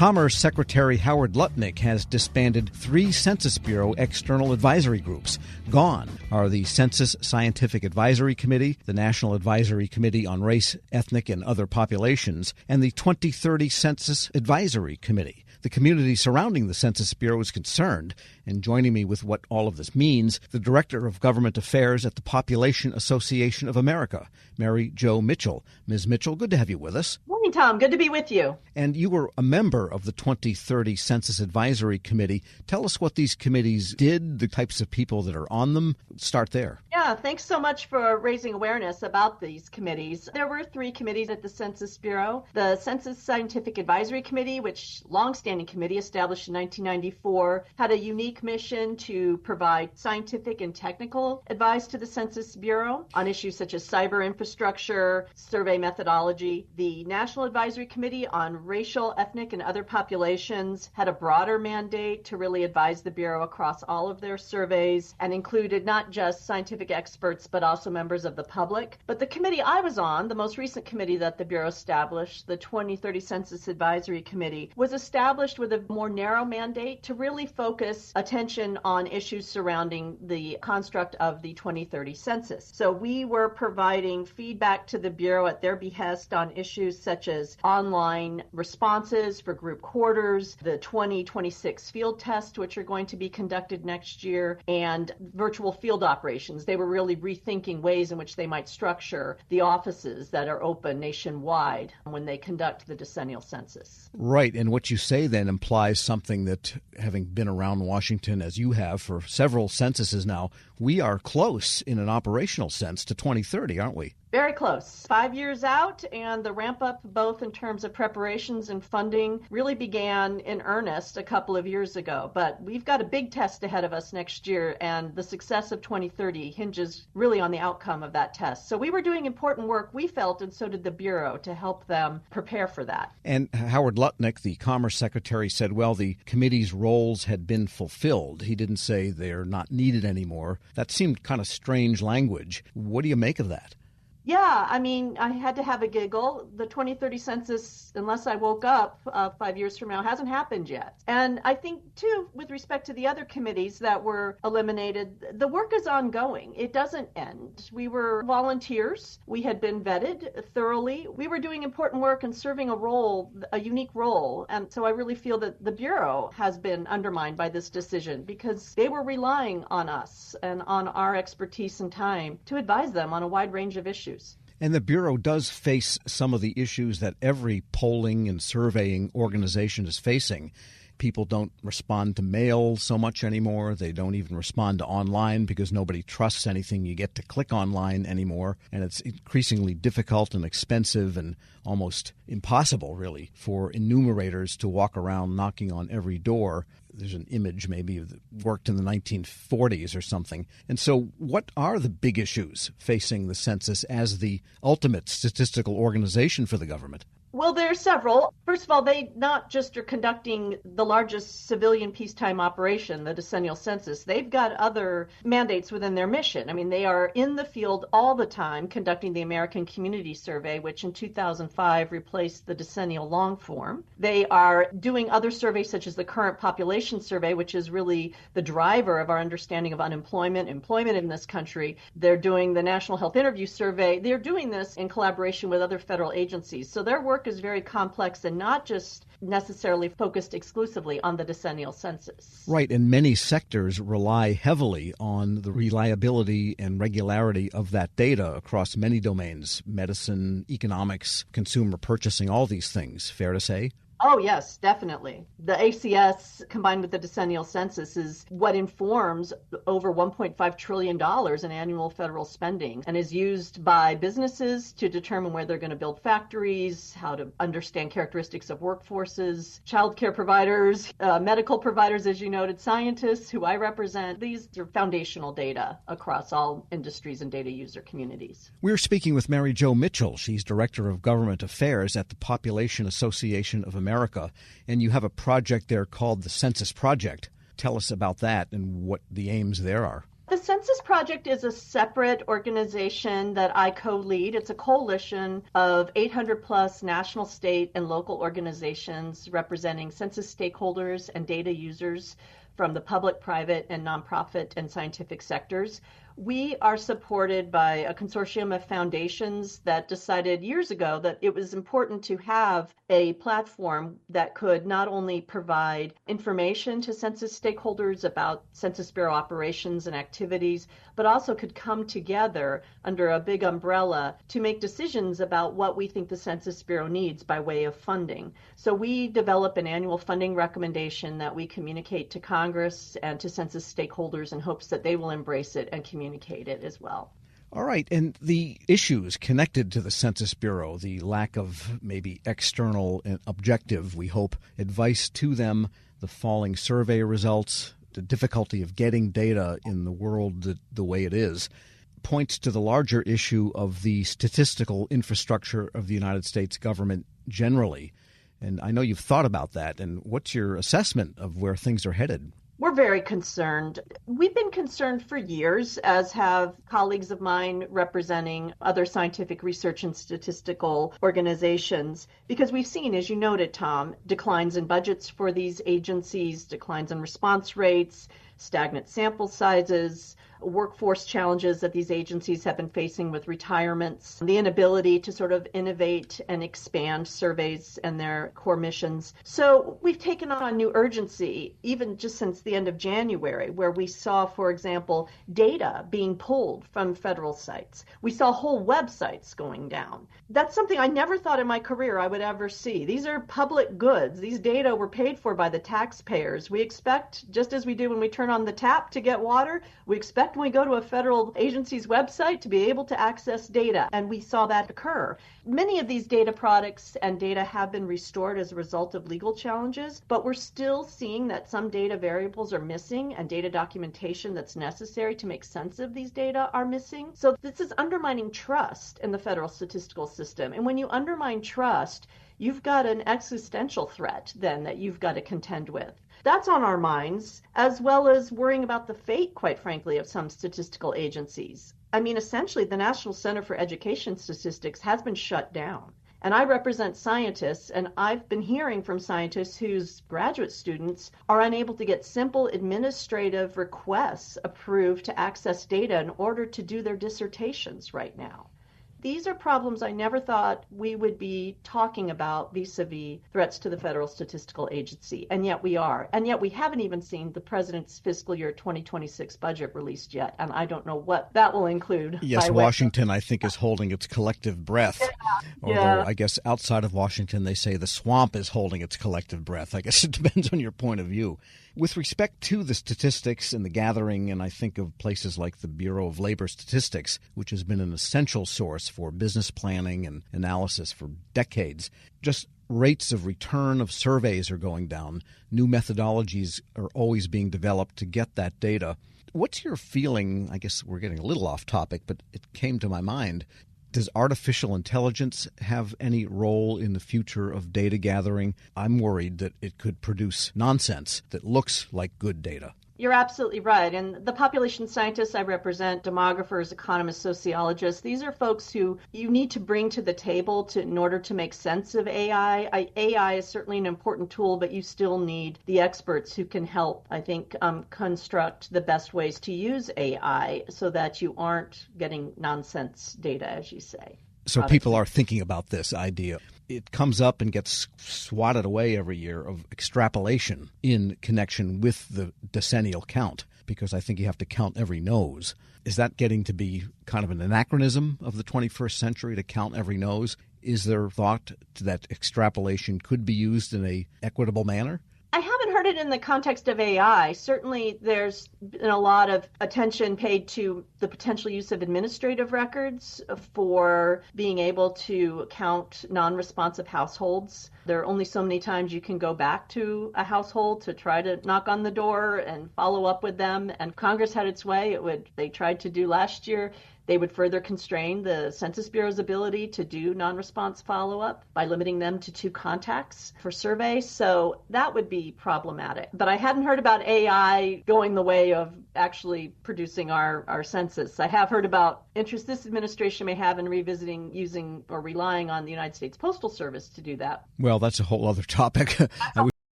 Commerce Secretary Howard Lutnick has disbanded 3 Census Bureau external advisory groups. Gone are the Census Scientific Advisory Committee, the National Advisory Committee on Race, Ethnic, and Other Populations, and the 2030 Census Advisory Committee. The community surrounding the Census Bureau is concerned, and joining me with what all of this means, the Director of Government Affairs at the Population Association of America, Mary Jo Mitchell. Ms. Mitchell, good to have you with us. Morning, Tom. Good to be with you. And you were a member of the 2030 Census Advisory Committee. Tell us what these committees did, the types of people that are on them. Start there. Yeah, thanks so much for raising awareness about these committees. There were 3 committees at the Census Bureau. The Census Scientific Advisory Committee, which longstanding committee established in 1994, had a unique mission to provide scientific and technical advice to the Census Bureau on issues such as cyber infrastructure, survey methodology. The National Advisory Committee on Racial, Ethnic, and Other Populations had a broader mandate to really advise the Bureau across all of their surveys and included not just scientific experts, but also members of the public. But the committee I was on, the most recent committee that the Bureau established, the 2030 Census Advisory Committee, was established with a more narrow mandate to really focus attention on issues surrounding the construct of the 2030 census. So we were providing feedback to the Bureau at their behest on issues such as online responses for group quarters, the 2026 field test, which are going to be conducted next year, and virtual field operations. They were really rethinking ways in which they might structure the offices that are open nationwide when they conduct the decennial census. Right, and what you say then implies something that, having been around Washington as you have for several censuses now, we are close in an operational sense to 2030, aren't we? Very close. 5 years out, and the ramp up, both in terms of preparations and funding, really began in earnest a couple of years ago. But we've got a big test ahead of us next year, and the success of 2030 hinges really on the outcome of that test. So we were doing important work, we felt, and so did the Bureau, to help them prepare for that. And Howard Lutnick, the Commerce Secretary, said, well, the committee's roles had been fulfilled. He didn't say they're not needed anymore. That seemed kind of strange language. What do you make of that? Yeah, I mean, I had to have a giggle. The 2030 census, unless I woke up 5 years from now, hasn't happened yet. And I think, too, with respect to the other committees that were eliminated, the work is ongoing. It doesn't end. We were volunteers. We had been vetted thoroughly. We were doing important work and serving a role, a unique role. And so I really feel that the Bureau has been undermined by this decision because they were relying on us and on our expertise and time to advise them on a wide range of issues. And the Bureau does face some of the issues that every polling and surveying organization is facing. People don't respond to mail so much anymore. They don't even respond to online because nobody trusts anything you get to click online anymore. And it's increasingly difficult and expensive and almost impossible, really, for enumerators to walk around knocking on every door. There's an image maybe that worked in the 1940s or something. And so what are the big issues facing the census as the ultimate statistical organization for the government? Well, there are several. First of all, they not just are conducting the largest civilian peacetime operation, the decennial census. They've got other mandates within their mission. I mean, they are in the field all the time conducting the American Community Survey, which in 2005 replaced the decennial long form. They are doing other surveys such as the Current Population Survey, which is really the driver of our understanding of employment in this country. They're doing the National Health Interview Survey. They're doing this in collaboration with other federal agencies. So their work is very complex and not just necessarily focused exclusively on the decennial census. Right, and many sectors rely heavily on the reliability and regularity of that data across many domains: medicine, economics, consumer purchasing, all these things. Fair to say? Oh, yes, definitely. The ACS combined with the decennial census is what informs over $1.5 trillion in annual federal spending and is used by businesses to determine where they're going to build factories, how to understand characteristics of workforces, childcare providers, medical providers, as you noted, scientists who I represent. These are foundational data across all industries and data user communities. We're speaking with Mary Jo Mitchell. She's Director of Government Affairs at the Population Association of America, and you have a project there called the Census Project. Tell us about that and what the aims there are. The Census Project is a separate organization that I co-lead. It's a coalition of 800 plus national, state, and local organizations representing census stakeholders and data users from the public, private, and nonprofit and scientific sectors. We are supported by a consortium of foundations that decided years ago that it was important to have a platform that could not only provide information to census stakeholders about Census Bureau operations and activities, but also could come together under a big umbrella to make decisions about what we think the Census Bureau needs by way of funding. So we develop an annual funding recommendation that we communicate to Congress and to census stakeholders in hopes that they will embrace it and communicate it as well. All right. And the issues connected to the Census Bureau, the lack of maybe external and objective, we hope, advice to them, the falling survey results, the difficulty of getting data in the world the way it is, points to the larger issue of the statistical infrastructure of the United States government generally. And I know you've thought about that. And what's your assessment of where things are headed? We're very concerned. We've been concerned for years, as have colleagues of mine representing other scientific research and statistical organizations, because we've seen, as you noted, Tom, declines in budgets for these agencies, declines in response rates, stagnant sample sizes, workforce challenges that these agencies have been facing with retirements, the inability to sort of innovate and expand surveys and their core missions. So we've taken on new urgency, even just since the end of January, where we saw, for example, data being pulled from federal sites. We saw whole websites going down. That's something I never thought in my career I would ever see. These are public goods. These data were paid for by the taxpayers. We expect, just as we do when we turn on the tap to get water, we expect when we go to a federal agency's website to be able to access data, and we saw that occur. Many of these data products and data have been restored as a result of legal challenges, but we're still seeing that some data variables are missing and data documentation that's necessary to make sense of these data are missing. So this is undermining trust in the federal statistical system. And when you undermine trust, you've got an existential threat then that you've got to contend with. That's on our minds, as well as worrying about the fate, quite frankly, of some statistical agencies. I mean, essentially, the National Center for Education Statistics has been shut down. And I represent scientists, and I've been hearing from scientists whose graduate students are unable to get simple administrative requests approved to access data in order to do their dissertations right now. These are problems I never thought we would be talking about vis-a-vis threats to the Federal Statistical Agency, and yet we are. And yet we haven't even seen the President's fiscal year 2026 budget released yet, and I don't know what that will include. Yes, Washington, I think, is holding its collective breath. Although I guess outside of Washington, they say the swamp is holding its collective breath. I guess it depends on your point of view. With respect to the statistics and the gathering, and I think of places like the Bureau of Labor Statistics, which has been an essential source for business planning and analysis for decades, just rates of return of surveys are going down. New methodologies are always being developed to get that data. What's your feeling? I guess we're getting a little off topic, but it came to my mind. Does artificial intelligence have any role in the future of data gathering? I'm worried that it could produce nonsense that looks like good data. You're absolutely right. And the population scientists I represent, demographers, economists, sociologists, these are folks who you need to bring to the table in order to make sense of AI. AI is certainly an important tool, but you still need the experts who can help, I think, construct the best ways to use AI so that you aren't getting nonsense data, as you say. So people are thinking about this idea. It comes up and gets swatted away every year of extrapolation in connection with the decennial count, because I think you have to count every nose. Is that getting to be kind of an anachronism of the 21st century to count every nose? Is there thought that extrapolation could be used in an equitable manner? I haven't heard it in the context of AI. Certainly, there's been a lot of attention paid to the potential use of administrative records for being able to count non-responsive households. There are only so many times you can go back to a household to try to knock on the door and follow up with them. And Congress had its way. They tried to do last year. They would further constrain the Census Bureau's ability to do non-response follow-up by limiting them to 2 contacts for surveys. So that would be problematic. But I hadn't heard about AI going the way of actually producing our census. I have heard about interest this administration may have in revisiting using or relying on the United States Postal Service to do that. Well, that's a whole other topic.